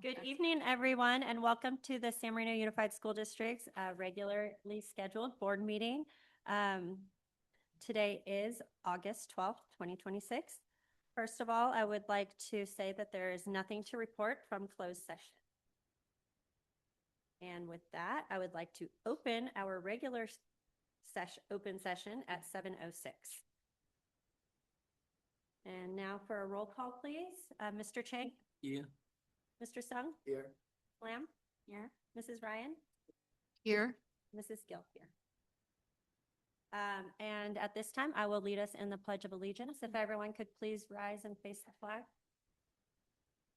Good evening, everyone, and welcome to the San Marino Unified School District's regularly scheduled board meeting. Today is August 12th, 2026. First of all, I would like to say that there is nothing to report from closed session. And with that, I would like to open our regular open session at 7:06. And now for a roll call, please. Mr. Chang? Here. Mr. Sung? Here. Lamb? Here. Mrs. Ryan? Here. Mrs. Gill here. And at this time, I will lead us in the Pledge of Allegiance. If everyone could please rise and face the flag.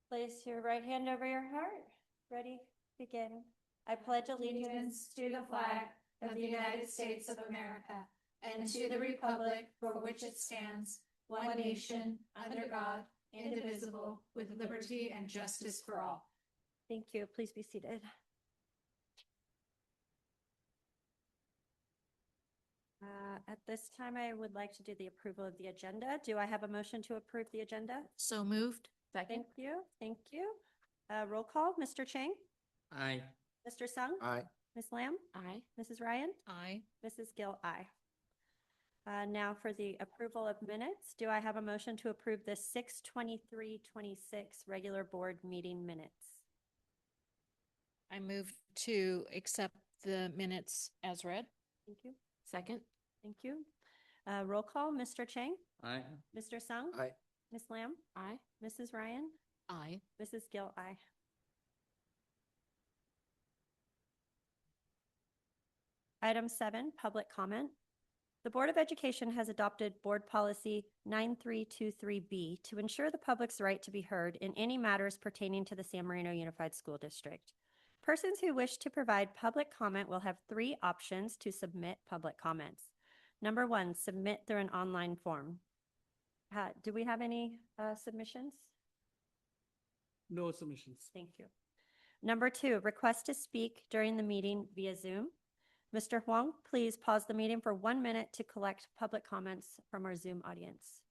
Place your right hand over your heart. Ready? Begin. I pledge allegiance to the flag of the United States of America and to the republic for which it stands, one nation, under God, indivisible, with liberty and justice for all. Thank you. Please be seated. At this time, I would like to do the approval of the agenda. Do I have a motion to approve the agenda? So moved. Second. Thank you. Thank you. Roll call. Mr. Chang? Aye. Mr. Sung? Aye. Ms. Lamb? Aye. Mrs. Ryan? Aye. Mrs. Gill, aye. Now for the approval of minutes, do I have a motion to approve the 6/23/26 regular board meeting minutes? I move to accept the minutes as read. Thank you. Second. Thank you. Roll call, Mr. Chang? Aye. Mr. Sung? Aye. Ms. Lamb? Aye. Mrs. Ryan? Aye. Mrs. Gill, aye. Item 7, public comment. The Board of Education has adopted Board Policy 9323B to ensure the public's right to be heard in any matters pertaining to the San Marino Unified School District. Persons who wish to provide public comment will have 3 options to submit public comments. Number 1, submit through an online form. Do we have any submissions? No submissions. Thank you. Number 2, request to speak during the meeting via Zoom. Mr. Huang, please pause the meeting for 1 minute to collect public comments from our Zoom audience.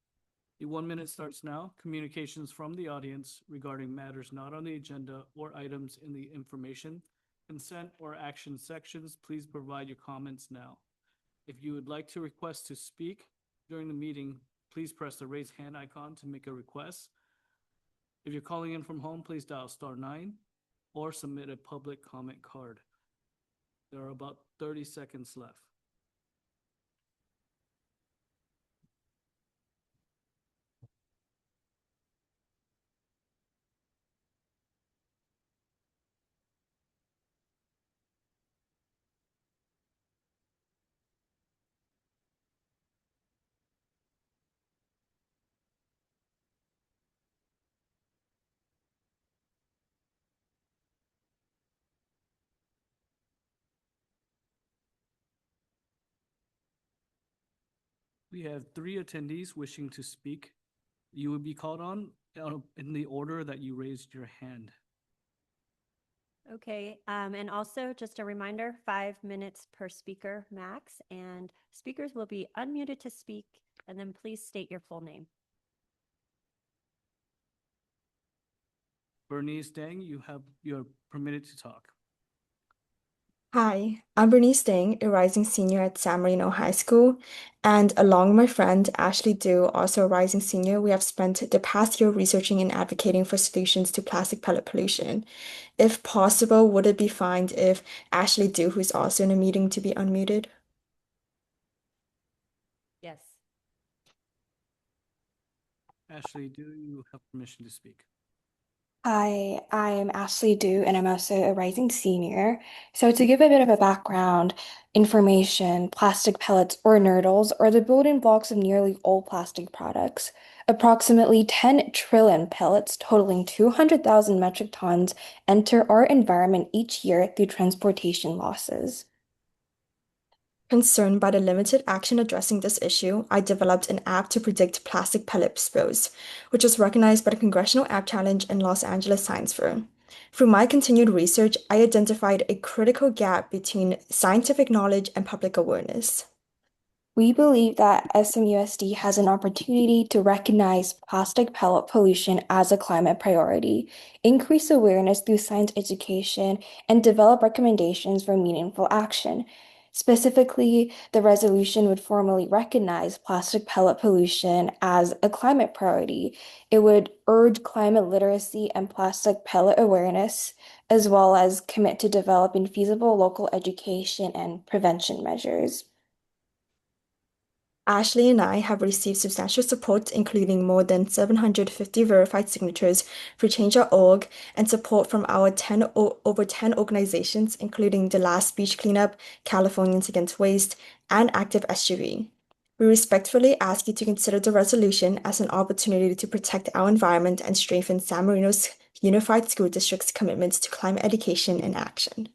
The 1 minute starts now. Communications from the audience regarding matters not on the agenda or items in the information, consent, or action sections, please provide your comments now. If you would like to request to speak during the meeting, please press the raise hand icon to make a request. If you're calling in from home, please dial *9 or submit a public comment card. There are about 30 seconds left. We have 3 attendees wishing to speak. You will be called on in the order that you raised your hand. Okay, and also just a reminder, 5 minutes per speaker max, and speakers will be unmuted to speak, and then please state your full name. Bernice Dang, you're permitted to talk. Hi, I'm Bernice Ding, a rising senior at San Marino High School, and along with my friend Ashley Du, also a rising senior, we have spent the past year researching and advocating for solutions to plastic pellet pollution. If possible, would it be fine if Ashley Du, who's also in a meeting, to be unmuted? Yes. Ashley, do you have permission to speak? Hi, I'm Ashley Du, and I'm also a rising senior. So, to give a bit of a background information, plastic pellets or nurdles are the building blocks of nearly all plastic products. Approximately 10 trillion pellets, totaling 200,000 metric tons, enter our environment each year through transportation losses. Concerned by the limited action addressing this issue, I developed an app to predict plastic pellet spills, which was recognized by the Congressional App Challenge and Los Angeles Science Fair. Through my continued research, I identified a critical gap between scientific knowledge and public awareness. We believe that SMUSD has an opportunity to recognize plastic pellet pollution as a climate priority, increase awareness through science education, and develop recommendations for meaningful action. Specifically, the resolution would formally recognize plastic pellet pollution as a climate priority. It would urge climate literacy and plastic pellet awareness, as well as commit to developing feasible local education and prevention measures. Ashley and I have received substantial support, including more than 750 verified signatures for Change.org and support from our over 10 organizations, including the Last Beach Cleanup, Californians Against Waste, and Active SUV. We respectfully ask you to consider the resolution as an opportunity to protect our environment and strengthen San Marino's Unified School District's commitments to climate education and action.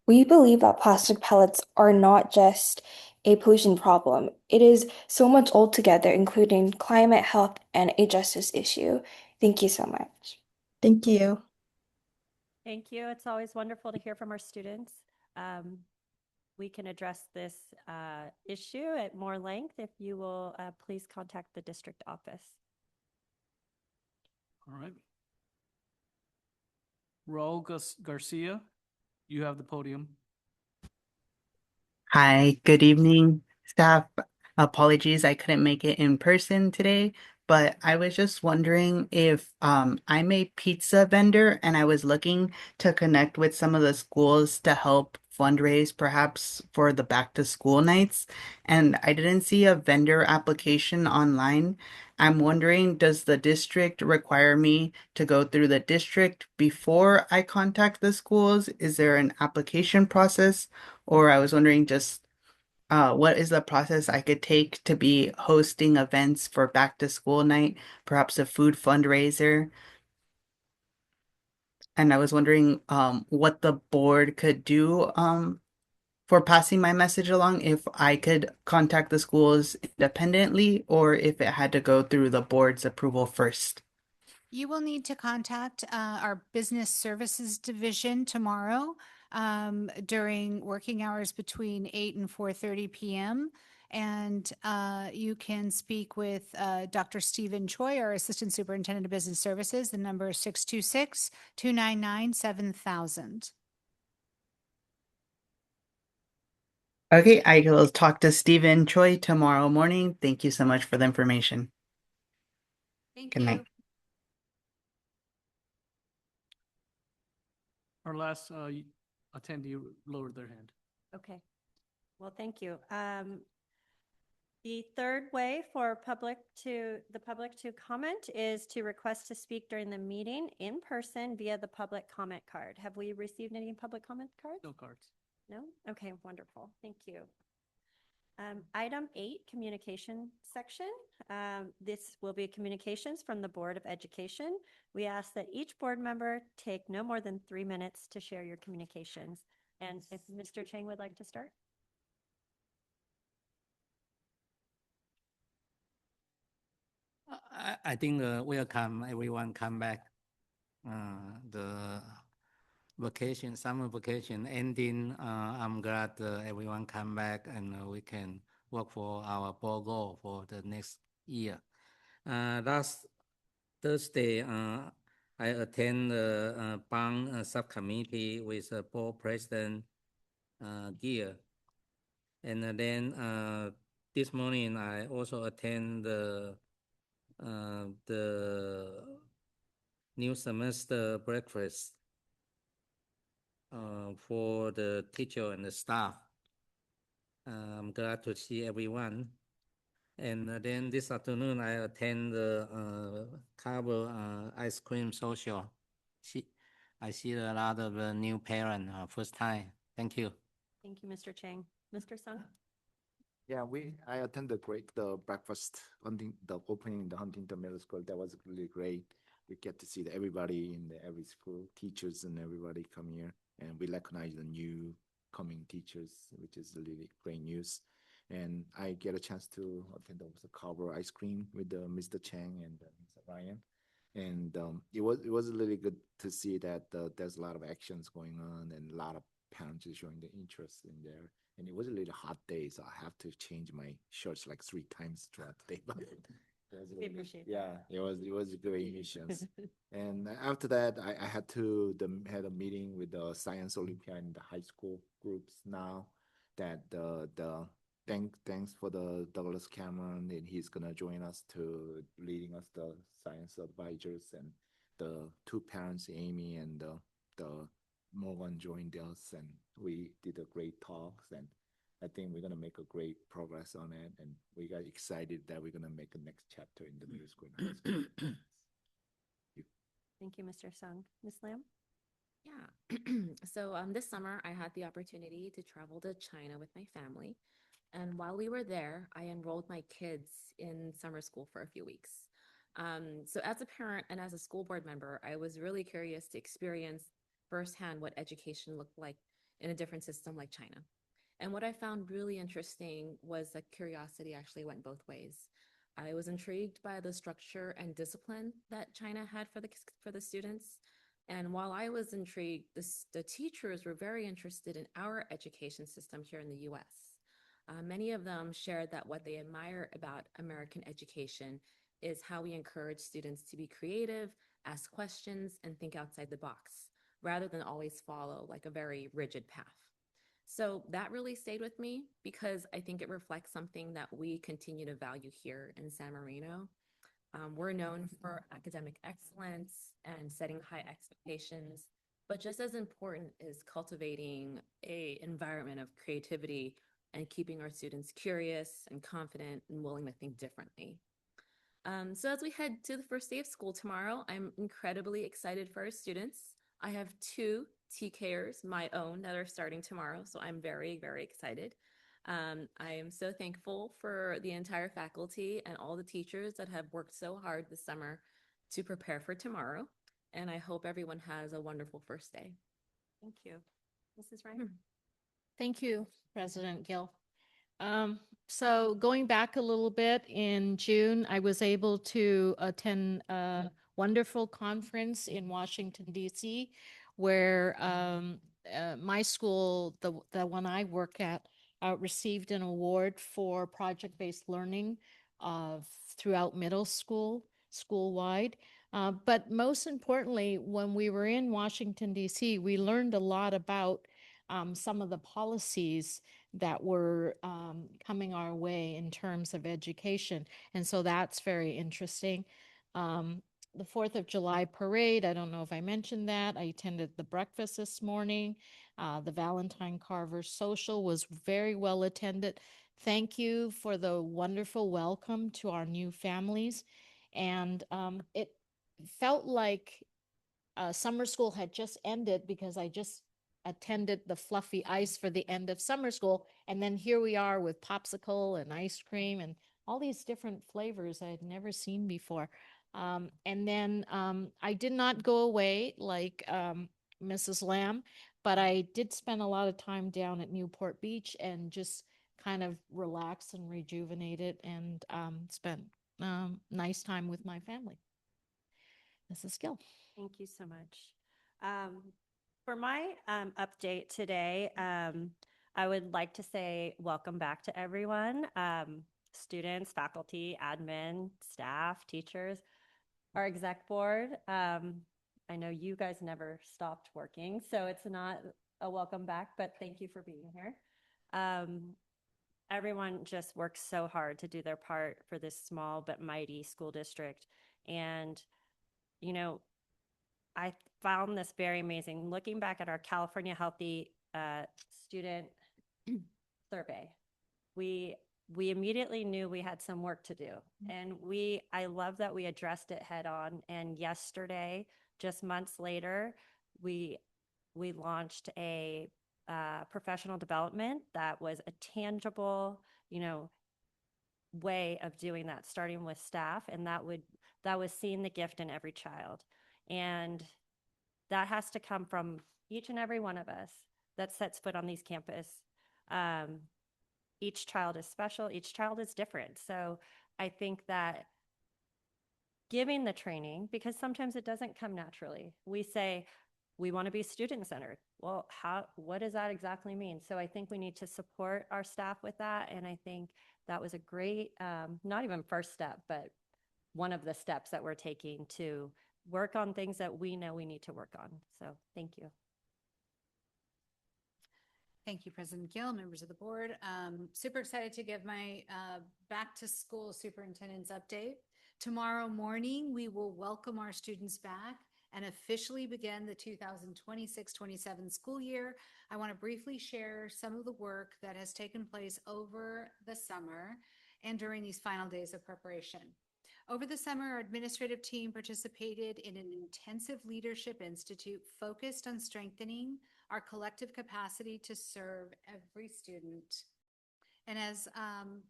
We believe that plastic pellets are not just a pollution problem. It is so much altogether, including climate, health, and a justice issue. Thank you so much. Thank you. Thank you. It's always wonderful to hear from our students. We can address this issue at more length if you will please contact the district office. All right. Raul Garcia, you have the podium. Hi, good evening, staff. Apologies, I couldn't make it in person today, but I was just wondering if I'm a pizza vendor and I was looking to connect with some of the schools to help fundraise perhaps for the back to school nights, and I didn't see a vendor application online. I'm wondering, does the district require me to go through the district before I contact the schools? Is there an application process? Or I was wondering just what is the process I could take to be hosting events for back to school night, perhaps a food fundraiser? And I was wondering what the board could do for passing my message along, if I could contact the schools independently or if it had to go through the board's approval first. You will need to contact our Business Services Division tomorrow during working hours between 8 and 4:30 p.m. And you can speak with Dr. Stephen Choi, our Assistant Superintendent of Business Services. The number is 626-299-7000. Okay, I will talk to Stephen Choi tomorrow morning. Thank you so much for the information. Thank Good you. night. Our last attendee lowered their hand. Okay. Well, thank you. The third way for the public to comment is to request to speak during the meeting in person via the public comment card. Have we received any public comment cards? No cards. No? Okay, wonderful. Thank you. Item 8, communication section. This will be communications from the Board of Education. We ask that each board member take no more than 3 minutes to share your communications. And if Mr. Chang would like to start. I think welcome everyone come back. The vacation, summer vacation ending. I'm glad everyone come back and we can work for our board goal for the next year. Last Thursday, I attend the bond subcommittee with board president Gear, and then this morning I also attend the new semester breakfast for the teacher and the staff. I'm glad to see everyone. And then this afternoon, I attend the Carver ice cream social. I see a lot of new parents first time. Thank you. Thank you, Mr. Chang. Mr. Sung? Yeah, I attended the breakfast on the opening in the Huntington Middle School. That was really great. We get to see everybody in every school, teachers and everybody come here, and we recognize the new coming teachers, which is really great news. And I get a chance to attend the Carver ice cream with Mr. Chang and Mr. Ryan, and it was really good to see that there's a lot of actions going on and a lot of parents showing the interest in there. And it was a little hot day, so I have to change my shirts like 3 times throughout the day. But it was We really- appreciate that. yeah, it was a great missions. And after that, I had to had a meeting with the Science Olympiad in the high school groups now that thanks for the Douglas Cameron, and he's gonna join us to leading us the science advisors, and the two parents, Amy and the Morgan, joined us, and we did a great talks, and I think we're gonna make a great progress on it, and we got excited that we're gonna make a next chapter in the middle school and high school. Thank you, Mr. Sung. Ms. Lamb? Yeah. So this summer, I had the opportunity to travel to China with my family. And while we were there, I enrolled my kids in summer school for a few weeks. So as a parent and as a school board member, I was really curious to experience firsthand what education looked like in a different system like China. And what I found really interesting was that curiosity actually went both ways. I was intrigued by the structure and discipline that China had for the students. And while I was intrigued, the teachers were very interested in our education system here in the US. Many of them shared that what they admire about American education is how we encourage students to be creative, ask questions, and think outside the box, rather than always follow like a very rigid path. So that really stayed with me because I think it reflects something that we continue to value here in San Marino. We're known for academic excellence and setting high expectations, but just as important is cultivating an environment of creativity and keeping our students curious and confident and willing to think differently. So as we head to the first day of school tomorrow, I'm incredibly excited for our students. I have 2 TKers, my own, that are starting tomorrow, so I'm very, very excited. I am so thankful for the entire faculty and all the teachers that have worked so hard this summer to prepare for tomorrow, and I hope everyone has a wonderful first day. Thank you. Mrs. Ryan? Thank you, President Gill. So going back a little bit, in June, I was able to attend a wonderful conference in Washington, D.C., where my school, the one I work at, received an award for project-based learning throughout middle school, school-wide. But most importantly, when we were in Washington, D.C., we learned a lot about some of the policies that were coming our way in terms of education. And so that's very interesting. The 4th of July parade, I don't know if I mentioned that. I attended the breakfast this morning. The Valentine Carver social was very well attended. Thank you for the wonderful welcome to our new families. And it felt like summer school had just ended because I just attended the fluffy ice for the end of summer school. And then here we are with popsicle and ice cream and all these different flavors I had never seen before. And then I did not go away like Mrs. Lamb, but I did spend a lot of time down at Newport Beach and just kind of relaxed and rejuvenated and spent nice time with my family. Mrs. Gill. Thank you so much. For my update today, I would like to say welcome back to everyone, students, faculty, admin, staff, teachers, our exec board. I know you guys never stopped working, so it's not a welcome back, but thank you for being here. Everyone just works so hard to do their part for this small but mighty school district. And, you know, I found this very amazing. Looking back at our California Healthy Student survey, we immediately knew we had some work to do. And I love that we addressed it head on. And yesterday, just months later, we launched a professional development that was a tangible, way of doing that, starting with staff. And that was seeing the gift in every child. And that has to come from each and every one of us that sets foot on these campus. Each child is special. Each child is different. So I think that giving the training, because sometimes it doesn't come naturally. We say, we want to be student-centered. Well, what does that exactly mean? So I think we need to support our staff with that. And I think that was a great, not even first step, but one of the steps that we're taking to work on things that we know we need to work on. So thank you. Thank you, President Gill, members of the board. Super excited to give my back to school superintendent's update. Tomorrow morning, we will welcome our students back and officially begin the 2026-27 school year. I want to briefly share some of the work that has taken place over the summer and during these final days of preparation. Over the summer, our administrative team participated in an intensive leadership institute focused on strengthening our collective capacity to serve every student. And as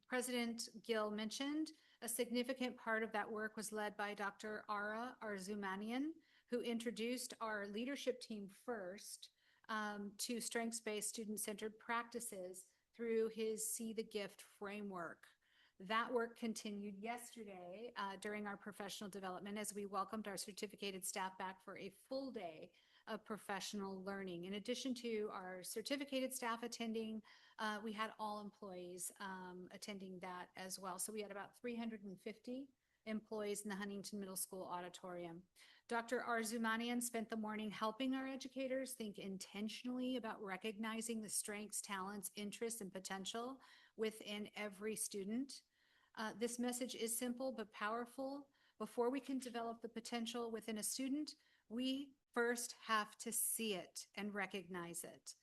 President Gill mentioned, a significant part of that work was led by Dr. Ara Arzumanian, who introduced our leadership team first to strengths-based student-centered practices through his See the Gift framework. That work continued yesterday during our professional development as we welcomed our certificated staff back for a full day of professional learning. In addition to our certificated staff attending, we had all employees attending that as well. So we had about 350 employees in the Huntington Middle School auditorium. Dr. Arzumanian spent the morning helping our educators think intentionally about recognizing the strengths, talents, interests, and potential within every student. This message is simple but powerful. Before we can develop the potential within a student, we first have to see it and recognize it.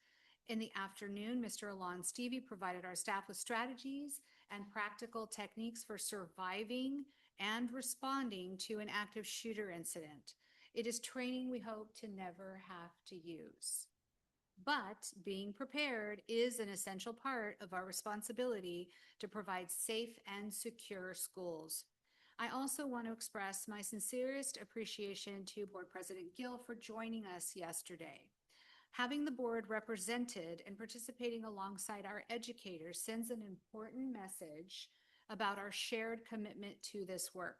In the afternoon, Mr. Alon Stevie provided our staff with strategies and practical techniques for surviving and responding to an active shooter incident. It is training we hope to never have to use. But being prepared is an essential part of our responsibility to provide safe and secure schools. I also want to express my sincerest appreciation to Board President Gill for joining us yesterday. Having the board represented and participating alongside our educators sends an important message about our shared commitment to this work.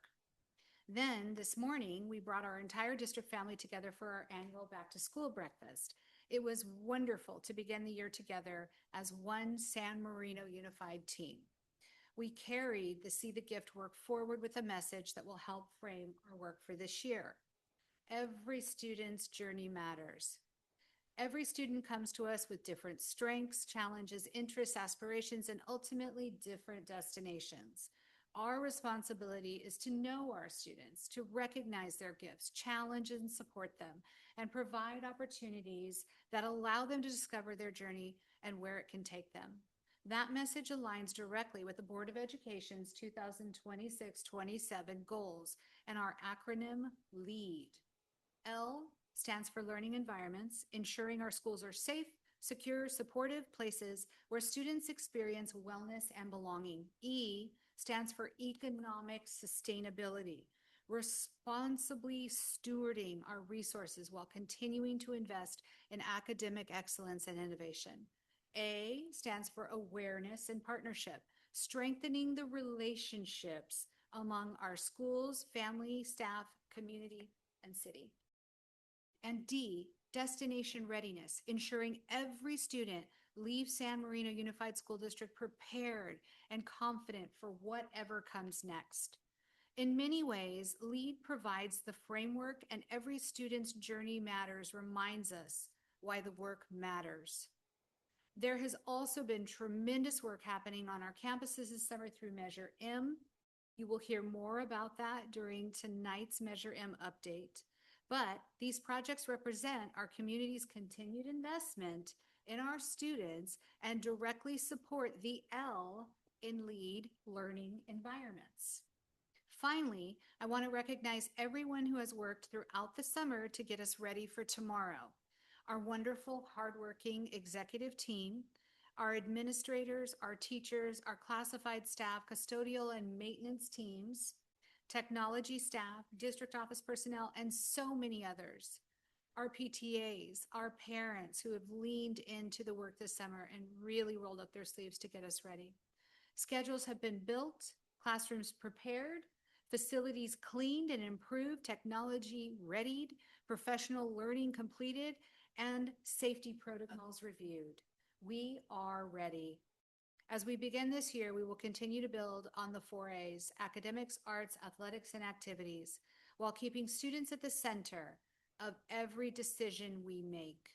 Then this morning, we brought our entire district family together for our annual back to school breakfast. It was wonderful to begin the year together as one San Marino unified team. We carried the See the Gift work forward with a message that will help frame our work for this year. Every student's journey matters. Every student comes to us with different strengths, challenges, interests, aspirations, and ultimately different destinations. Our responsibility is to know our students, to recognize their gifts, challenge and support them, and provide opportunities that allow them to discover their journey and where it can take them. That message aligns directly with the Board of Education's 2026-27 goals and our acronym LEAD. L stands for learning environments, ensuring our schools are safe, secure, supportive places where students experience wellness and belonging. E stands for economic sustainability, responsibly stewarding our resources while continuing to invest in academic excellence and innovation. A stands for awareness and partnership, strengthening the relationships among our schools, family, staff, community, and city. And D, destination readiness, ensuring every student leaves San Marino Unified School District prepared and confident for whatever comes next. In many ways, LEAD provides the framework, and every student's journey matters reminds us why the work matters. There has also been tremendous work happening on our campuses this summer through Measure M. You will hear more about that during tonight's Measure M update. But these projects represent our community's continued investment in our students and directly support the L in LEAD learning environments. Finally, I want to recognize everyone who has worked throughout the summer to get us ready for tomorrow. Our wonderful, hardworking executive team, our administrators, our teachers, our classified staff, custodial and maintenance teams, technology staff, district office personnel, and so many others. Our PTAs, our parents who have leaned into the work this summer and really rolled up their sleeves to get us ready. Schedules have been built, classrooms prepared, facilities cleaned and improved, technology readied, professional learning completed, and safety protocols reviewed. We are ready. As we begin this year, we will continue to build on the 4As, academics, arts, athletics, and activities, while keeping students at the center of every decision we make.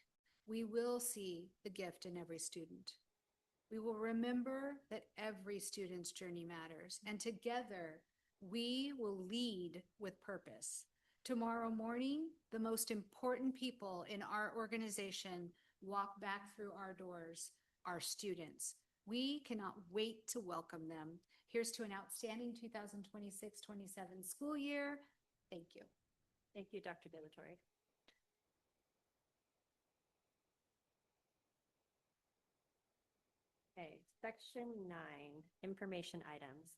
We will see the gift in every student. We will remember that every student's journey matters, and together we will lead with purpose. Tomorrow morning, the most important people in our organization walk back through our doors, our students. We cannot wait to welcome them. Here's to an outstanding 2026-27 school year. Thank you. Thank you, Dr. De La Torre. Okay, section 9, information items.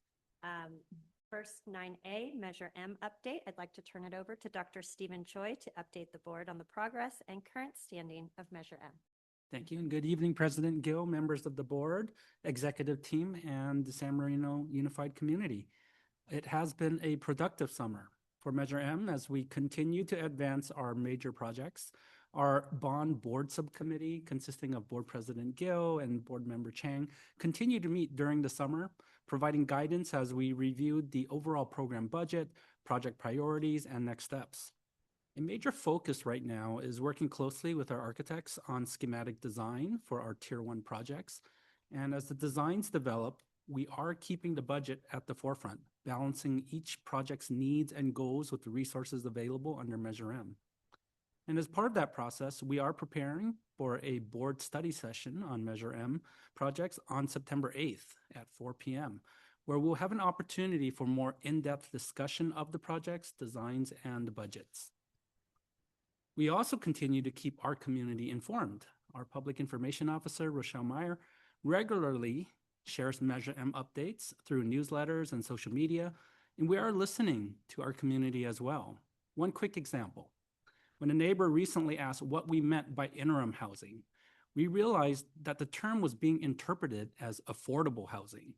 First, 9A, Measure M update. I'd like to turn it over to Dr. Stephen Choi to update the board on the progress and current standing of Measure M. Thank you, and good evening, President Gill, members of the board, executive team, and the San Marino Unified Community. It has been a productive summer for Measure M as we continue to advance our major projects. Our bond board subcommittee, consisting of Board President Gill and Board Member Chang, continued to meet during the summer, providing guidance as we reviewed the overall program budget, project priorities, and next steps. A major focus right now is working closely with our architects on schematic design for our Tier 1 projects. And as the designs develop, we are keeping the budget at the forefront, balancing each project's needs and goals with the resources available under Measure M. And as part of that process, we are preparing for a board study session on Measure M projects on September 8th at 4 p.m., where we'll have an opportunity for more in-depth discussion of the projects, designs, and the budgets. We also continue to keep our community informed. Our Public Information Officer, Rochelle Meyer, regularly shares Measure M updates through newsletters and social media, and we are listening to our community as well. One quick example. When a neighbor recently asked what we meant by interim housing, we realized that the term was being interpreted as affordable housing.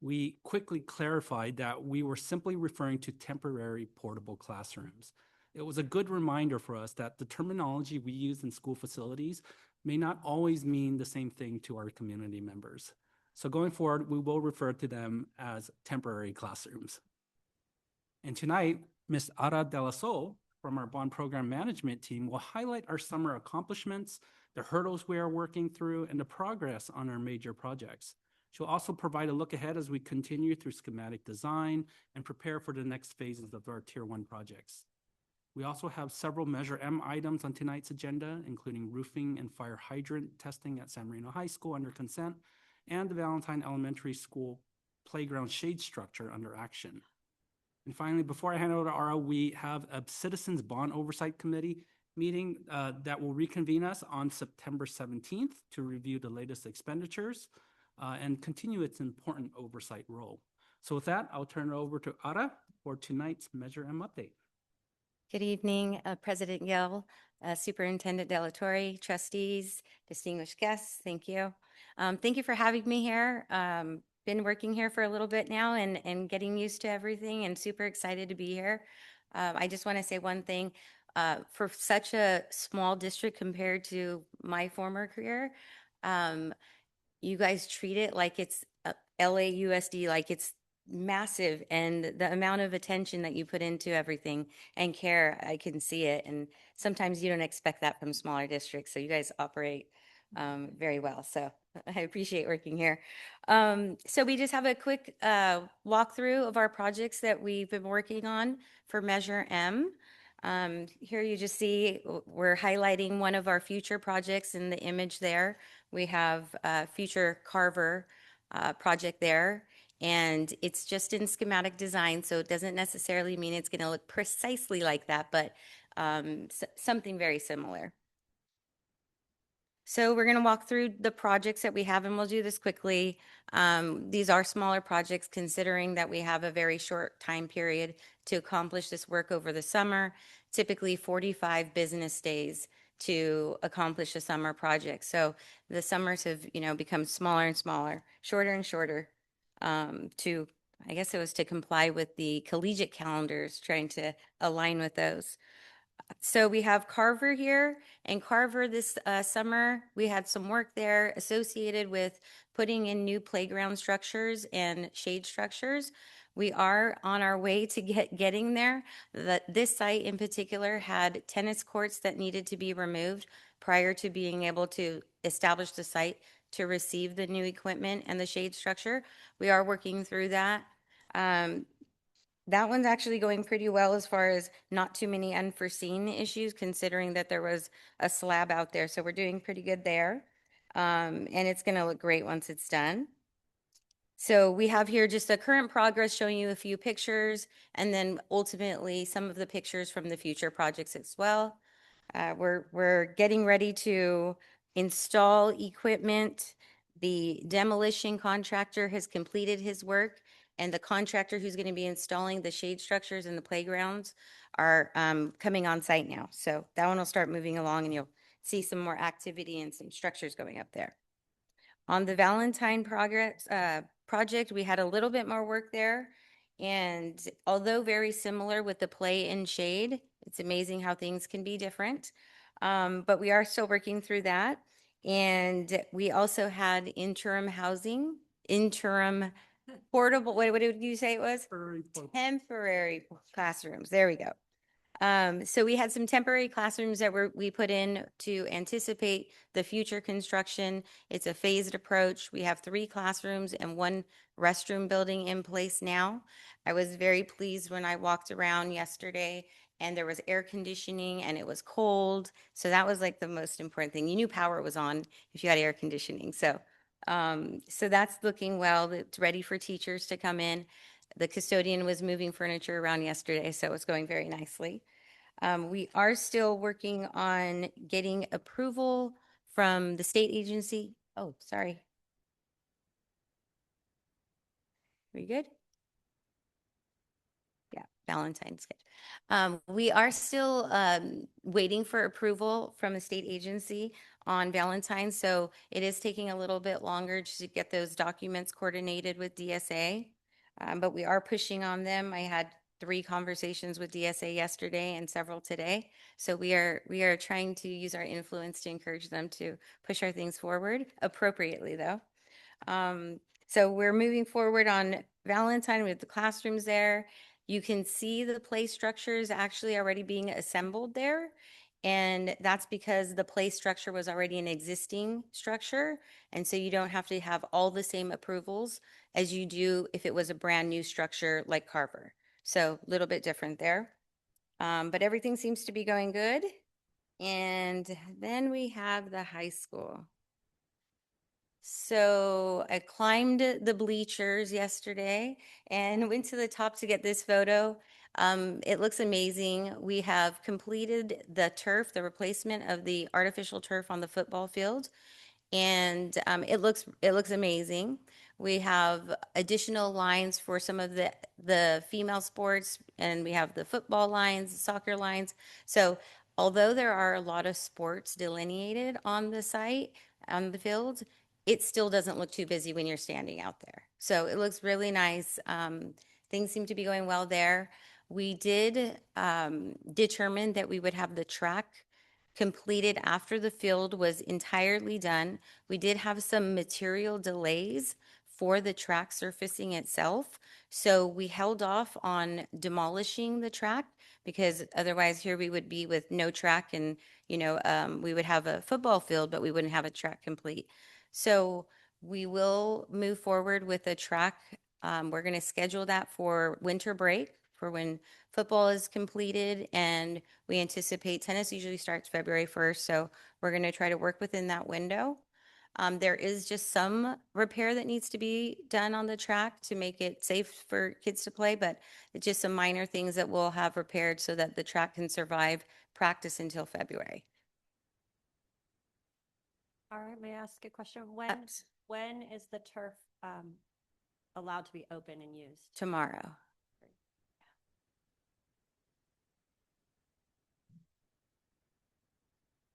We quickly clarified that we were simply referring to temporary portable classrooms. It was a good reminder for us that the terminology we use in school facilities may not always mean the same thing to our community members. So going forward, we will refer to them as temporary classrooms. And tonight, Ms. Ara De La Sol from our bond program management team will highlight our summer accomplishments, the hurdles we are working through, and the progress on our major projects. She'll also provide a look ahead as we continue through schematic design and prepare for the next phases of our Tier 1 projects. We also have several Measure M items on tonight's agenda, including roofing and fire hydrant testing at San Marino High School under consent, and the Valentine Elementary School playground shade structure under action. And finally, before I hand over to Ara, we have a Citizens Bond Oversight Committee meeting that will reconvene us on September 17th to review the latest expenditures and continue its important oversight role. So with that, I'll turn it over to Ara for tonight's Measure M update. Good evening, President Gill, Superintendent De La Torre, trustees, distinguished guests, thank you. Thank you for having me here. Been working here for a little bit now and getting used to everything and super excited to be here. I just want to say one thing. For such a small district compared to my former career, you guys treat it like it's LAUSD, like it's massive, and the amount of attention that you put into everything and care, I can see it. And sometimes you don't expect that from smaller districts. So you guys operate very well. So I appreciate working here. So we just have a quick walkthrough of our projects that we've been working on for Measure M. Here you just see we're highlighting one of our future projects in the image there. We have a future Carver project there, and it's just in schematic design, so it doesn't necessarily mean it's going to look precisely like that, but something very similar. So we're going to walk through the projects that we have, and we'll do this quickly. These are smaller projects considering that we have a very short time period to accomplish this work over the summer, typically 45 business days to accomplish a summer project. So the summers have, become smaller and smaller, shorter and shorter to I guess it was to comply with the collegiate calendars, trying to align with those. So we have Carver here, and Carver this summer, we had some work there associated with putting in new playground structures and shade structures. We are on our way to getting there. This site in particular had tennis courts that needed to be removed prior to being able to establish the site to receive the new equipment and the shade structure. We are working through that. That one's actually going pretty well as far as not too many unforeseen issues, considering that there was a slab out there. So we're doing pretty good there. And it's going to look great once it's done. So we have here just a current progress showing you a few pictures, and then ultimately some of the pictures from the future projects as well. We're getting ready to install equipment. The demolition contractor has completed his work, and the contractor who's going to be installing the shade structures in the playgrounds are coming on site now. So that one will start moving along, and you'll see some more activity and some structures going up there. On the Valentine project, we had a little bit more work there. And although very similar with the play and shade, it's amazing how things can be different. But we are still working through that. And we also had interim portable, what did you say it was? Temporary classrooms. There we go. So we had some temporary classrooms that we put in to anticipate the future construction. It's a phased approach. We have 3 classrooms and 1 restroom building in place now. I was very pleased when I walked around yesterday and there was air conditioning and it was cold. So that was like the most important thing. You knew power was on if you had air conditioning. So that's looking well. It's ready for teachers to come in. The custodian was moving furniture around yesterday, so it's going very nicely. We are still working on getting approval from the state agency. Oh, sorry. Are you good? Yeah, Valentine's good. We are still waiting for approval from the state agency on Valentine's, so it is taking a little bit longer to get those documents coordinated with DSA. But we are pushing on them. I had 3 conversations with DSA yesterday and several today. So we are trying to use our influence to encourage them to push our things forward appropriately, though. So we're moving forward on Valentine with the classrooms there. You can see the play structures actually already being assembled there. And that's because the play structure was already an existing structure. And so you don't have to have all the same approvals as you do if it was a brand new structure like Carver. So a little bit different there. But everything seems to be going good. And then we have the high school. So I climbed the bleachers yesterday and went to the top to get this photo. It looks amazing. We have completed the turf, the replacement of the artificial turf on the football field, and it looks amazing. We have additional lines for some of the female sports, and we have the football lines, the soccer lines. So although there are a lot of sports delineated on the site, on the field, it still doesn't look too busy when you're standing out there. So it looks really nice. Things seem to be going well there. We did determine that we would have the track completed after the field was entirely done. We did have some material delays for the track surfacing itself. So we held off on demolishing the track because otherwise here we would be with no track and, we would have a football field, but we wouldn't have a track complete. So we will move forward with a track. We're going to schedule that for winter break for when football is completed, and we anticipate tennis usually starts February 1st. So we're going to try to work within that window. There is just some repair that needs to be done on the track to make it safe for kids to play, but it's just some minor things that we'll have repaired so that the track can survive practice until February. All right, may I ask a question? Ups. When is the turf allowed to be open and used? Tomorrow.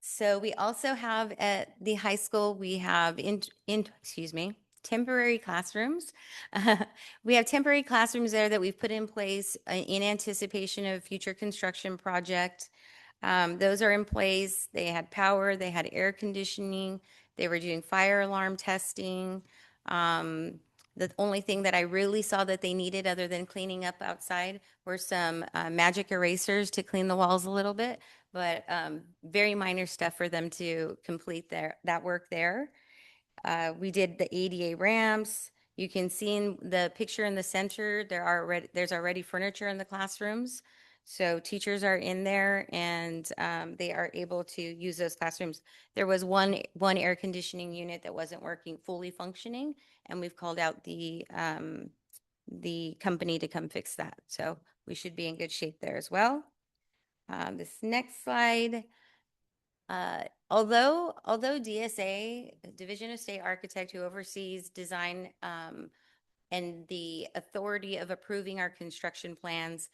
So we also have at the high school, we have excuse me, temporary classrooms. We have temporary classrooms there that we've put in place in anticipation of future construction project. Those are in place. They had power, they had air conditioning, they were doing fire alarm testing. The only thing that I really saw that they needed, other than cleaning up outside, were some magic erasers to clean the walls a little bit, but very minor stuff for them to complete that work there. We did the ADA ramps. You can see in the picture in the center, there's already furniture in the classrooms. So teachers are in there and they are able to use those classrooms. There was one air conditioning unit that wasn't working, fully functioning, and we've called out the company to come fix that. So we should be in good shape there as well. This next slide. Although DSA, Division of State Architect, who oversees design and the authority of approving our construction plans,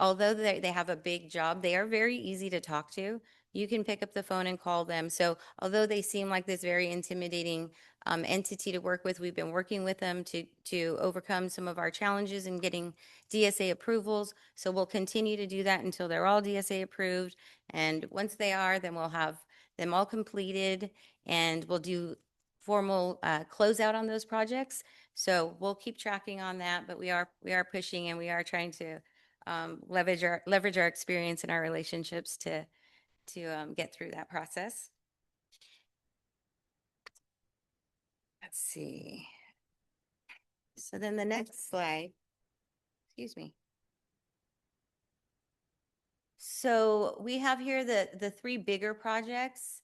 although they have a big job, they are very easy to talk to. You can pick up the phone and call them. So although they seem like this very intimidating entity to work with, we've been working with them to overcome some of our challenges in getting DSA approvals. So we'll continue to do that until they're all DSA approved. And once they are, then we'll have them all completed and we'll do formal closeout on those projects. So we'll keep tracking on that, but we are pushing and we are trying to leverage our experience and our relationships to get through that process. Let's see. So then the next slide, excuse me. So we have here the three bigger projects.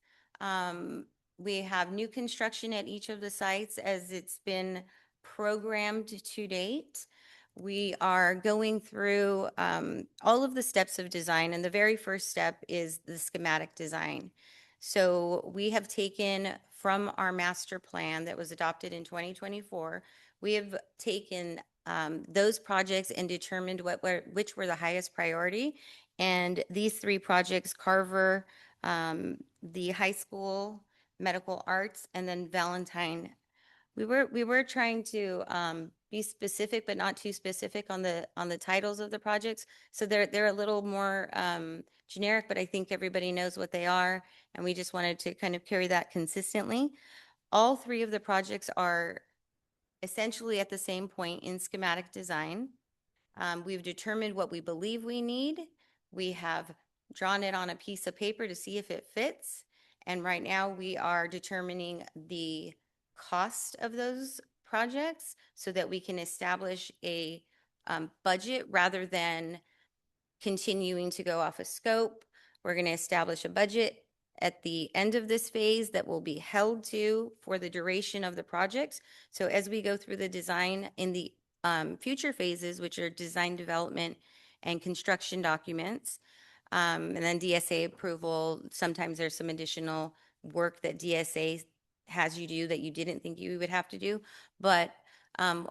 We have new construction at each of the sites as it's been programmed to date. We are going through all of the steps of design, and the very first step is the schematic design. So we have taken from our master plan that was adopted in 2024, we have taken those projects and determined which were the highest priority. And these three projects, Carver, the high school, medical arts, and then Valentine. We were trying to be specific, but not too specific on the titles of the projects. So they're a little more generic, but I think everybody knows what they are, and we just wanted to kind of carry that consistently. All three of the projects are essentially at the same point in schematic design. We've determined what we believe we need. We have drawn it on a piece of paper to see if it fits. And right now we are determining the cost of those projects so that we can establish a budget rather than continuing to go off a scope. We're going to establish a budget at the end of this phase that will be held to for the duration of the projects. So as we go through the design in the future phases, which are design development and construction documents, and then DSA approval, sometimes there's some additional work that DSA has you do that you didn't think you would have to do. But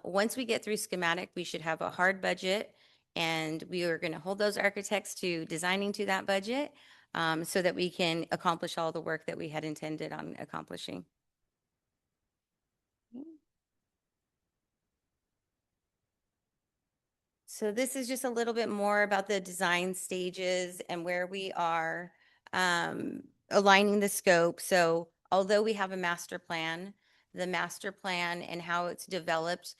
once we get through schematic, we should have a hard budget, and we are going to hold those architects to designing to that budget so that we can accomplish all the work that we had intended on accomplishing. So this is just a little bit more about the design stages and where we are aligning the scope. So although we have a master plan, the master plan and how it's developed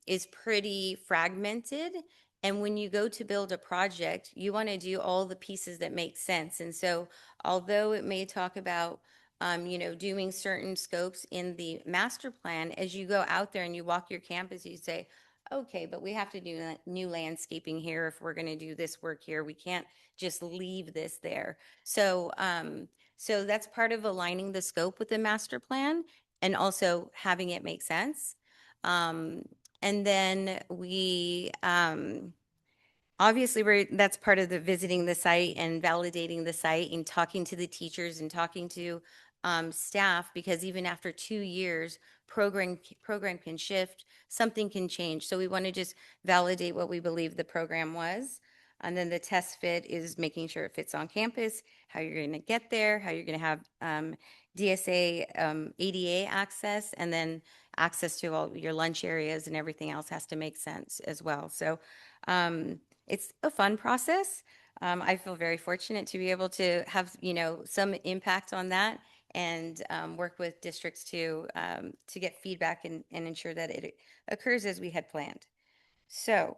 is pretty fragmented. And when you go to build a project, you want to do all the pieces that make sense. And so although it may talk about doing certain scopes in the master plan, as you go out there and you walk your campus, you say, okay, but we have to do new landscaping here if we're going to do this work here. We can't just leave this there. So that's part of aligning the scope with the master plan and also having it make sense. And then we obviously that's part of the visiting the site and validating the site and talking to the teachers and talking to staff, because even after 2 years, program can shift, something can change. So we want to just validate what we believe the program was. And then the test fit is making sure it fits on campus, how you're going to get there, how you're going to have DSA ADA access, and then access to all your lunch areas and everything else has to make sense as well. So it's a fun process. I feel very fortunate to be able to have, some impact on that and work with districts to get feedback and ensure that it occurs as we had planned. So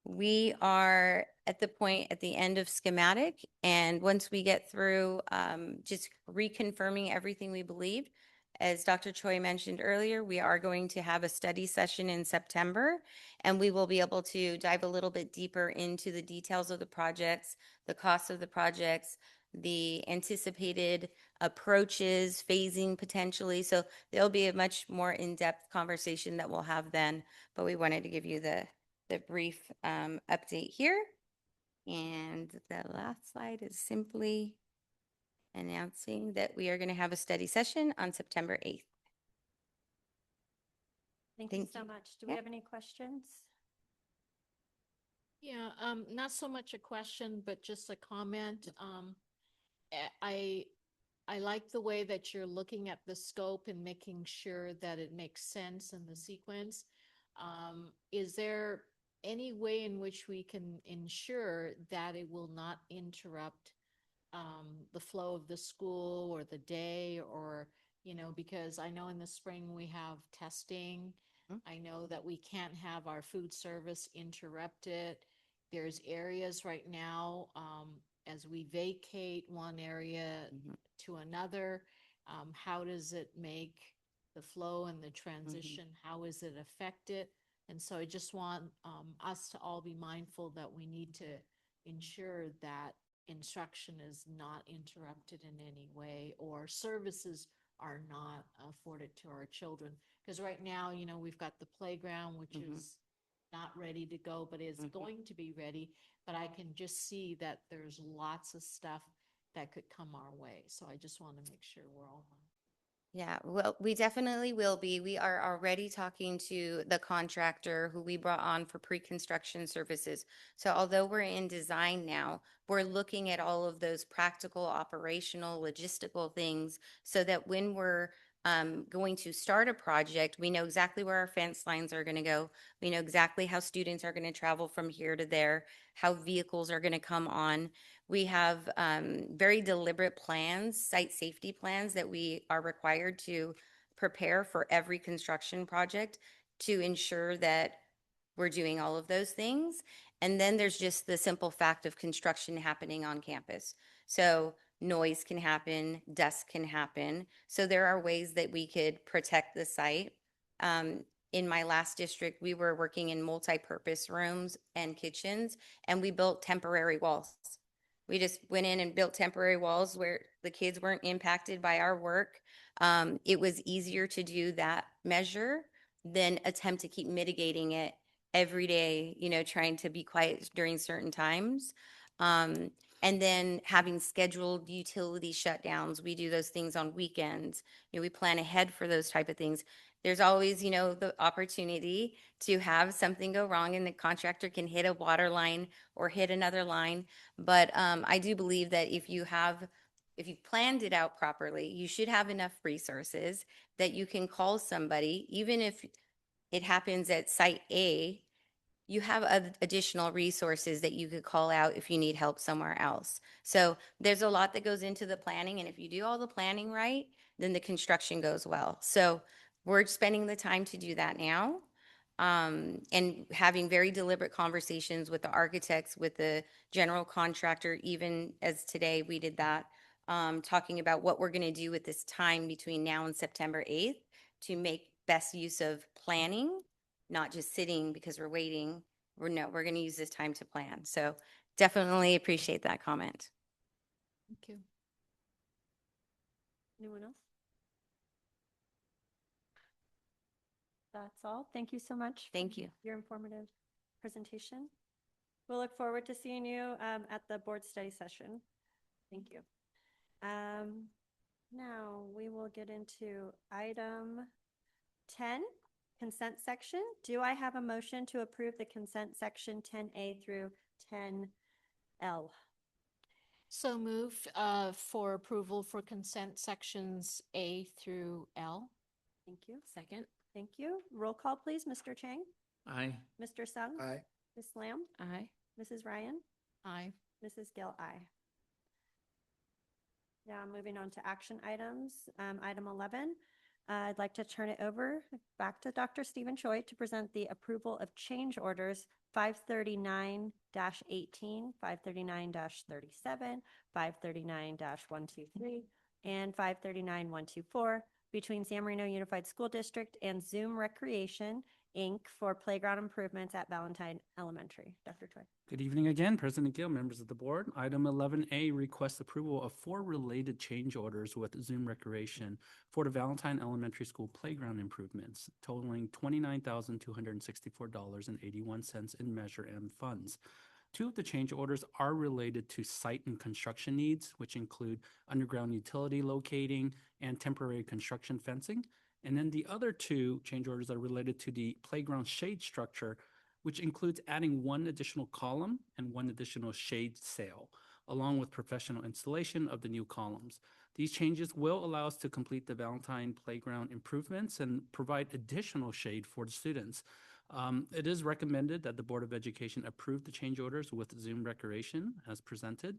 we are at the point at the end of schematic, and once we get through just reconfirming everything we believed, as Dr. Choi mentioned earlier, we are going to have a study session in September, and we will be able to dive a little bit deeper into the details of the projects, the cost of the projects, the anticipated approaches, phasing potentially. So there'll be a much more in-depth conversation that we'll have then, but we wanted to give you the brief update here. And the last slide is simply announcing that we are going to have a study session on September 8th. Thank you Thank so you. much. Do we Yeah. have any questions? Yeah, not so much a question, but just a comment. I like the way that you're looking at the scope and making sure that it makes sense in the sequence. Is there any way in which we can ensure that it will not interrupt the flow of the school or the day, or, because I know in the spring we have testing. I know that we can't have our food service interrupted. There's areas right now, as we vacate one area to another, how does it make the flow and the transition? How is it affected? And so I just want us to all be mindful that we need to ensure that instruction is not interrupted in any way, or services are not afforded to our children. Because right now, we've got the playground, which is not ready to go, but is going to be ready. But I can just see that there's lots of stuff that could come our way. So I just want to make sure we're all on. Yeah, well, we definitely will be. We are already talking to the contractor who we brought on for pre-construction services. So although we're in design now, we're looking at all of those practical, operational, logistical things so that when we're going to start a project, we know exactly where our fence lines are going to go. We know exactly how students are going to travel from here to there, how vehicles are going to come on. We have very deliberate plans, site safety plans that we are required to prepare for every construction project to ensure that we're doing all of those things. And then there's just the simple fact of construction happening on campus. So noise can happen, dust can happen. So there are ways that we could protect the site. In my last district, we were working in multi-purpose rooms and kitchens, and we built temporary walls. We just went in and built temporary walls where the kids weren't impacted by our work. It was easier to do that measure than attempt to keep mitigating it every day, trying to be quiet during certain times. And then having scheduled utility shutdowns. We do those things on weekends. We plan ahead for those type of things. There's always, the opportunity to have something go wrong and the contractor can hit a water line or hit another line. But I do believe that if you've planned it out properly, you should have enough resources that you can call somebody, even if it happens at site A, you have additional resources that you could call out if you need help somewhere else. So there's a lot that goes into the planning, and if you do all the planning right, then the construction goes well. So we're spending the time to do that now, and having very deliberate conversations with the architects, with the general contractor, even as today we did that, talking about what we're going to do with this time between now and September 8th to make best use of planning, not just sitting because we're waiting. We're going to use this time to plan. So definitely appreciate that comment. Thank you. Anyone else? That's all. Thank you so much. Thank you. For your informative presentation. We'll look forward to seeing you at the board study session. Thank you. Now we will get into item 10, consent section. Do I have a motion to approve the consent section 10A through 10L? So moved for approval for consent sections A through L. Thank you. Second. Thank you. Roll call, please. Mr. Chang, Aye. Mr. Sung, Aye. Ms. Lamb, Aye. Mrs. Ryan, Aye. Mrs. Gill, aye. Now moving on to action items. Item 11, I'd like to turn it over back to Dr. Stephen Choi to present the approval of change orders 539-18, 539-37, 539-123, and 539-124 between San Marino Unified School District and Zoom Recreation, Inc. for playground improvements at Valentine Elementary. Dr. Choi. Good evening again, President Gill, members of the board. Item 11A requests approval of 4 related change orders with Zoom Recreation for the Valentine Elementary School playground improvements, totaling $29,264.81 in Measure M funds. 2 of the change orders are related to site and construction needs, which include underground utility locating and temporary construction fencing. And then the other 2 change orders are related to the playground shade structure, which includes adding 1 additional column and 1 additional shade sail, along with professional installation of the new columns. These changes will allow us to complete the Valentine playground improvements and provide additional shade for the students. It is recommended that the Board of Education approve the change orders with Zoom Recreation as presented.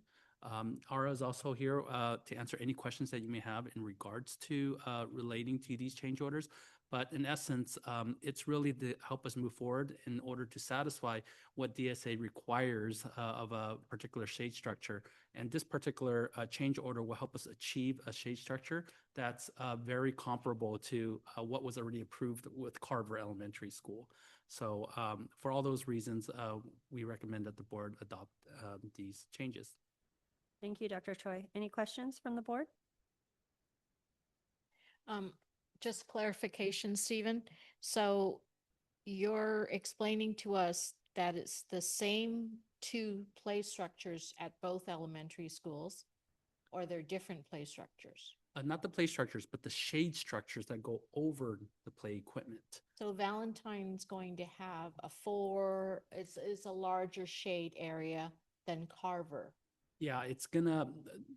Ara is also here to answer any questions that you may have in regards to relating to these change orders. But in essence, it's really to help us move forward in order to satisfy what DSA requires of a particular shade structure. And this particular change order will help us achieve a shade structure that's very comparable to what was already approved with Carver Elementary School. So for all those reasons, we recommend that the board adopt these changes. Thank you, Dr. Choi. Any questions from the board? Just clarification, Stephen. So you're explaining to us that it's the same 2 play structures at both elementary schools, or they're different play structures? Not the play structures, but the shade structures that go over the play equipment. So Valentine's going to have it's a larger shade area than Carver. Yeah,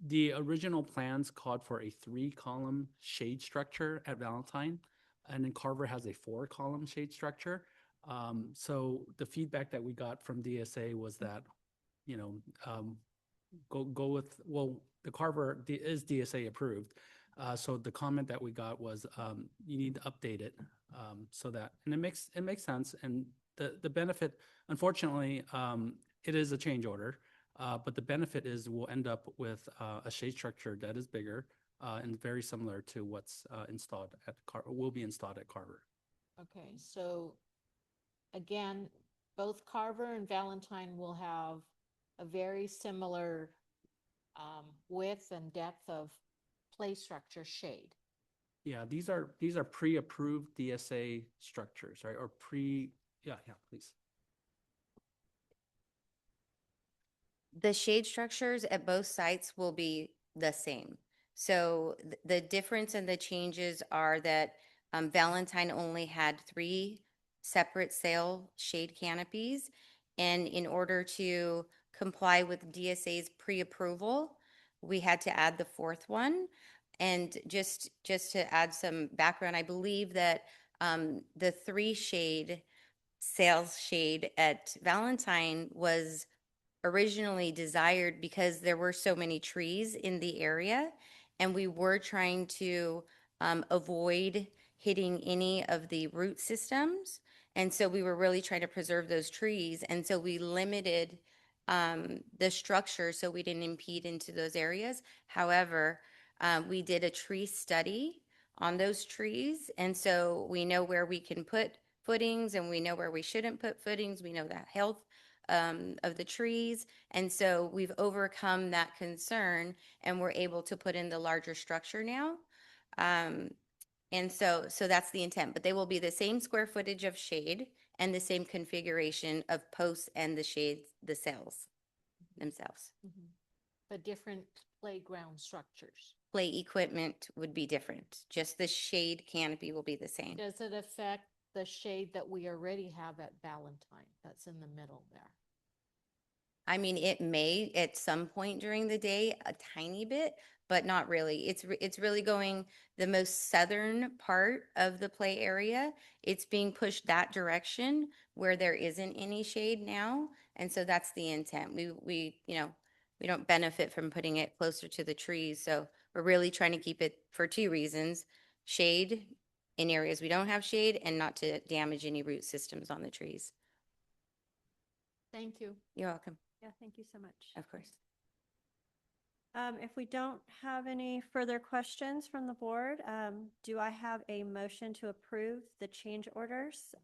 the original plans called for a 3-column shade structure at Valentine, and then Carver has a 4-column shade structure. So the feedback that we got from DSA was that, go with, well, the Carver is DSA approved. So the comment that we got was, you need to update it so that, and it makes sense. And the benefit, unfortunately, it is a change order. But the benefit is we'll end up with a shade structure that is bigger and very similar to what's will be installed at Carver. Okay, so again, both Carver and Valentine will have a very similar width and depth of play structure shade. Yeah, these are pre-approved DSA structures, right? Or yeah, please. The shade structures at both sites will be the same. So the difference and the changes are that Valentine only had 3 separate sail shade canopies. And in order to comply with DSA's pre-approval, we had to add the 4th one. And just to add some background, I believe that the 3 sail shade at Valentine was originally desired because there were so many trees in the area, and we were trying to avoid hitting any of the root systems. And so we were really trying to preserve those trees. And so we limited the structure so we didn't impede into those areas. However, we did a tree study on those trees. And so we know where we can put footings and we know where we shouldn't put footings. We know the health of the trees. And so we've overcome that concern and we're able to put in the larger structure now. And so that's the intent, but they will be the same square footage of shade and the same configuration of posts and the shades, the sails themselves. But different playground structures. Play equipment would be different. Just the shade canopy will be the same. Does it affect the shade that we already have at Valentine that's in the middle there? I mean, it may at some point during the day, a tiny bit, but not really. It's really going the most southern part of the play area. It's being pushed that direction where there isn't any shade now. And so that's the intent. We don't benefit from putting it closer to the trees. So we're really trying to keep it for two reasons: shade in areas we don't have shade and not to damage any root systems on the trees. Thank you. You're welcome. Yeah, thank you so much. Of course. If we don't have any further questions from the board, do I have a motion to approve the change orders?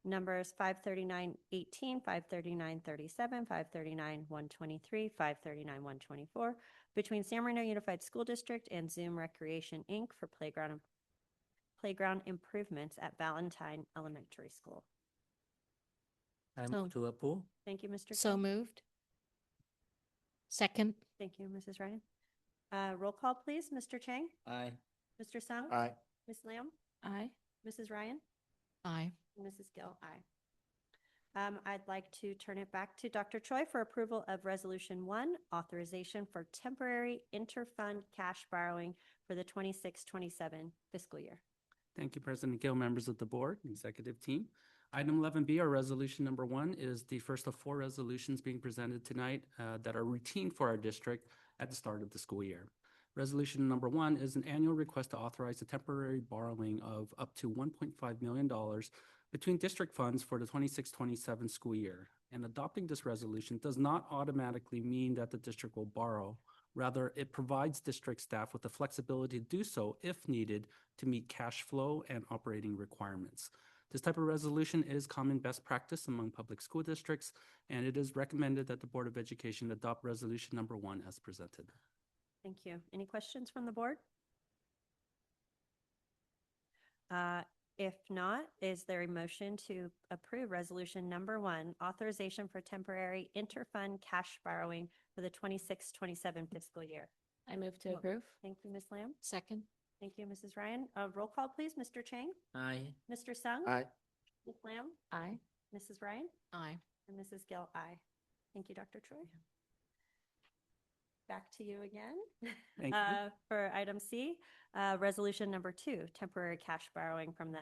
Numbers 539-18, 539-37, 539-123, 539-124 between San Marino Unified School District and Zoom Recreation, Inc. for playground improvements at Valentine Elementary School. I So- move to approve. Thank you, Mr. So Gill. moved. Second. Thank you, Mrs. Ryan. Roll call, please. Mr. Chang, Aye. Mr. Sung, Aye. Ms. Lamb, Aye. Mrs. Ryan, Aye. and Mrs. Gill, aye. I'd like to turn it back to Dr. Choi for approval of Resolution 1, authorization for temporary interfund cash borrowing for the 26-27 fiscal year. Thank you, President Gill, members of the board, executive team. Item 11B, our resolution number 1, is the first of 4 resolutions being presented tonight that are routine for our district at the start of the school year. Resolution number 1 is an annual request to authorize a temporary borrowing of up to $1.5 million between district funds for the 26-27 school year. And adopting this resolution does not automatically mean that the district will borrow. Rather, it provides district staff with the flexibility to do so if needed to meet cash flow and operating requirements. This type of resolution is common best practice among public school districts, and it is recommended that the Board of Education adopt resolution number 1 as presented. Thank you. Any questions from the board? If not, is there a motion to approve resolution number 1, authorization for temporary interfund cash borrowing for the 26-27 fiscal year? I move to approve. Thank you, Ms. Lamb. Second. Thank you, Mrs. Ryan. Roll call, please. Mr. Chang, Aye. Mr. Sung, Aye. Ms. Lamb, Aye. Mrs. Ryan, Aye. and Mrs. Gill, aye. Thank you, Dr. Troy. Back to you again. Thank you. For item C, resolution number 2, temporary cash borrowing from the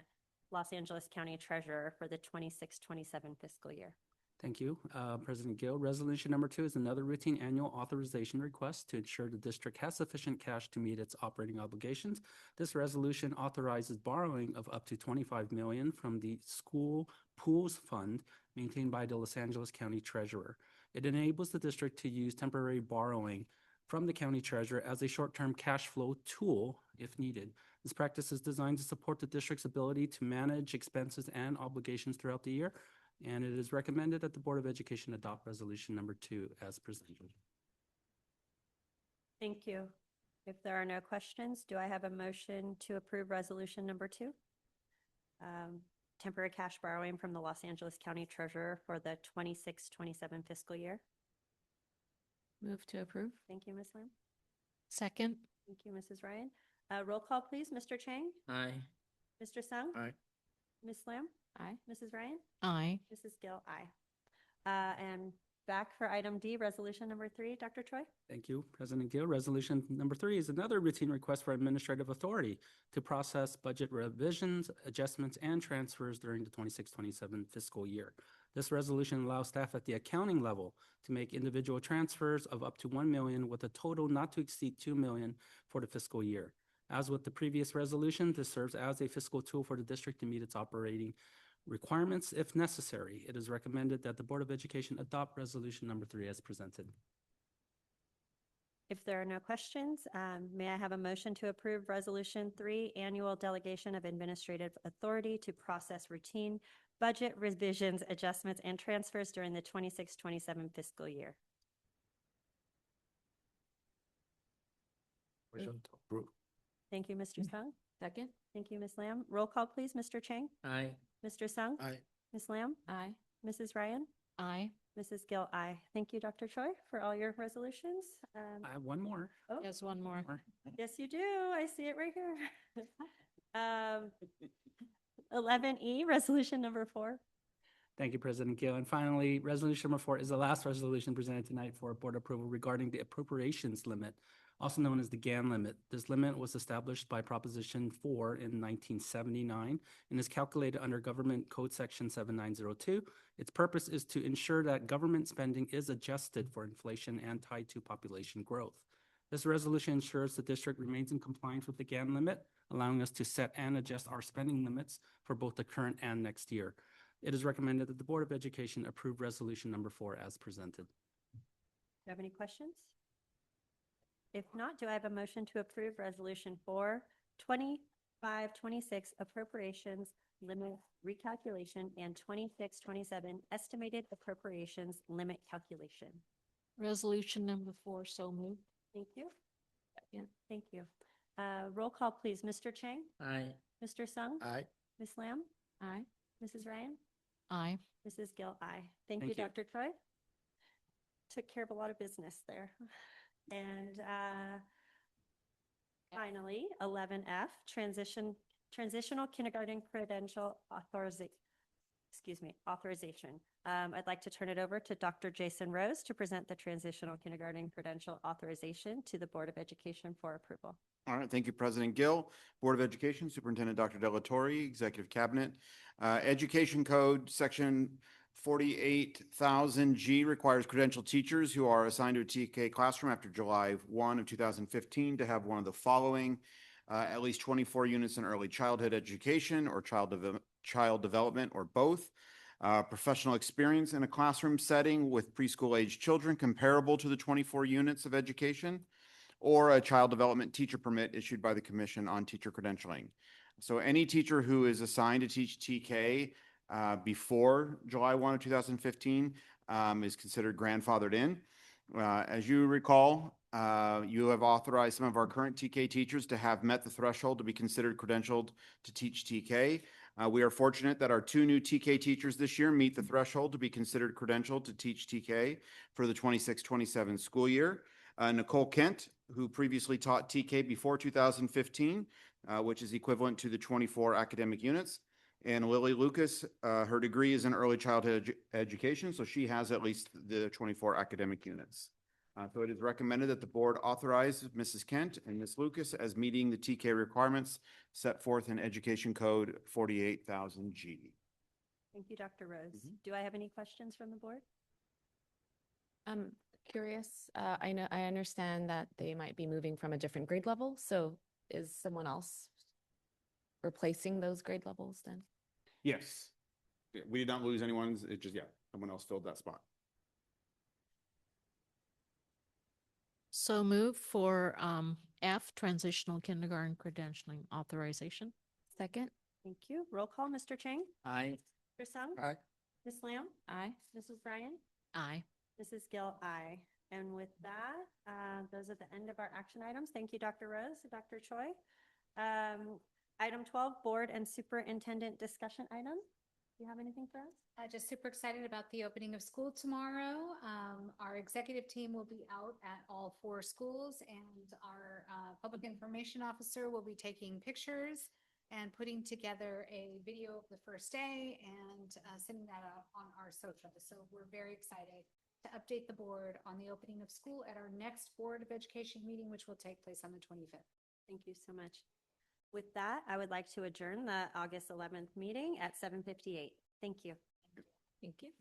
Los Angeles County Treasurer for the 26-27 fiscal year. Thank you, President Gill. Resolution number 2 is another routine annual authorization request to ensure the district has sufficient cash to meet its operating obligations. This resolution authorizes borrowing of up to $25 million from the School Pools Fund maintained by the Los Angeles County Treasurer. It enables the district to use temporary borrowing from the county treasurer as a short-term cash flow tool if needed. This practice is designed to support the district's ability to manage expenses and obligations throughout the year, and it is recommended that the Board of Education adopt resolution number 2 as presented. Thank you. If there are no questions, do I have a motion to approve resolution number 2? Temporary cash borrowing from the Los Angeles County Treasurer for the 26-27 fiscal year. Move to approve. Thank you, Ms. Lamb. Second. Thank you, Mrs. Ryan. Roll call, please. Mr. Chang, Aye. Mr. Sung, Aye. Ms. Lamb, Aye. Mrs. Ryan, Aye. Mrs. Gill, aye. And back for item D, resolution number 3, Dr. Choi. Thank you, President Gill. Resolution number 3 is another routine request for administrative authority to process budget revisions, adjustments, and transfers during the 26-27 fiscal year. This resolution allows staff at the accounting level to make individual transfers of up to $1 million with a total not to exceed $2 million for the fiscal year. As with the previous resolution, this serves as a fiscal tool for the district to meet its operating requirements if necessary. It is recommended that the Board of Education adopt resolution number 3 as presented. If there are no questions, may I have a motion to approve resolution 3, annual delegation of administrative authority to process routine budget revisions, adjustments, and transfers during the 26-27 fiscal year. Motion to approve. Thank you, Mr. Sung. Second. Thank you, Ms. Lamb. Roll call, please. Mr. Chang, Aye. Mr. Sung, Aye. Ms. Lamb, Aye. Mrs. Ryan, Aye. Mrs. Gill, aye. Thank you, Dr. Choi, for all your resolutions. I have one more. Oh, There's one more. yes, you do. I see it right here. 11E, resolution number 4. Thank you, President Gill. And finally, resolution number 4 is the last resolution presented tonight for board approval regarding the appropriations limit, also known as the GAN limit. This limit was established by Proposition 4 in 1979 and is calculated under Government Code Section 7902. Its purpose is to ensure that government spending is adjusted for inflation and tied to population growth. This resolution ensures the district remains in compliance with the GAN limit, allowing us to set and adjust our spending limits for both the current and next year. It is recommended that the Board of Education approve resolution number 4 as presented. Do you have any questions? If not, do I have a motion to approve resolution 4, 25-26 appropriations limit recalculation and 26-27 estimated appropriations limit calculation? Resolution number 4, so moved. Thank you. Yeah, thank you. Roll call, please. Mr. Chang? Aye. Mr. Sung? Aye. Ms. Lamb? Aye. Mrs. Ryan? Aye. Mrs. Gill, aye. Thank you, Thank you. Dr. Troy. Took care of a lot of business there. And finally, 11F, transitional kindergarten credential authorization. I'd like to turn it over to Dr. Jason Rose to present the transitional kindergarten credential authorization to the Board of Education for approval. All right, thank you, President Gill. Board of Education, Superintendent Dr. Delatorre, Executive Cabinet. Education Code, Section 48,000G requires credentialed teachers who are assigned to a TK classroom after July 1 of 2015 to have one of the following: at least 24 units in early childhood education or child development, or both. Professional experience in a classroom setting with preschool-age children comparable to the 24 units of education, or a child development teacher permit issued by the Commission on Teacher Credentialing. So any teacher who is assigned to teach TK before July 1 of 2015 is considered grandfathered in. As you recall, you have authorized some of our current TK teachers to have met the threshold to be considered credentialed to teach TK. We are fortunate that our 2 new TK teachers this year meet the threshold to be considered credentialed to teach TK for the 26-27 school year. Nicole Kent, who previously taught TK before 2015, which is equivalent to the 24 academic units. And Lily Lucas, her degree is in early childhood education, so she has at least the 24 academic units. So it is recommended that the board authorize Mrs. Kent and Ms. Lucas as meeting the TK requirements set forth in Education Code 48,000G. Thank you, Dr. Rose. Do I have any questions from the board? I'm curious. I understand that they might be moving from a different grade level. So is someone else replacing those grade levels then? Yes. Yeah, we did not lose anyone. It just, someone else filled that spot. So move for F, transitional kindergarten credentialing authorization. Second? Thank you. Roll call, Mr. Chang? Aye. Mr. Sung? Aye. Ms. Lamb? Aye. Mrs. Ryan? Aye. Mrs. Gill, aye. And with that, those are the end of our action items. Thank you, Dr. Rose, Dr. Choi. Item 12, board and superintendent discussion item. Do you have anything for us? Just super excited about the opening of school tomorrow. Our executive team will be out at all 4 schools, and our public information officer will be taking pictures and putting together a video of the first day and sending that out on our social. So we're very excited to update the board on the opening of school at our next Board of Education meeting, which will take place on the 25th. Thank you so much. With that, I would like to adjourn the August 11th meeting at 7:58. Thank you. Thank you.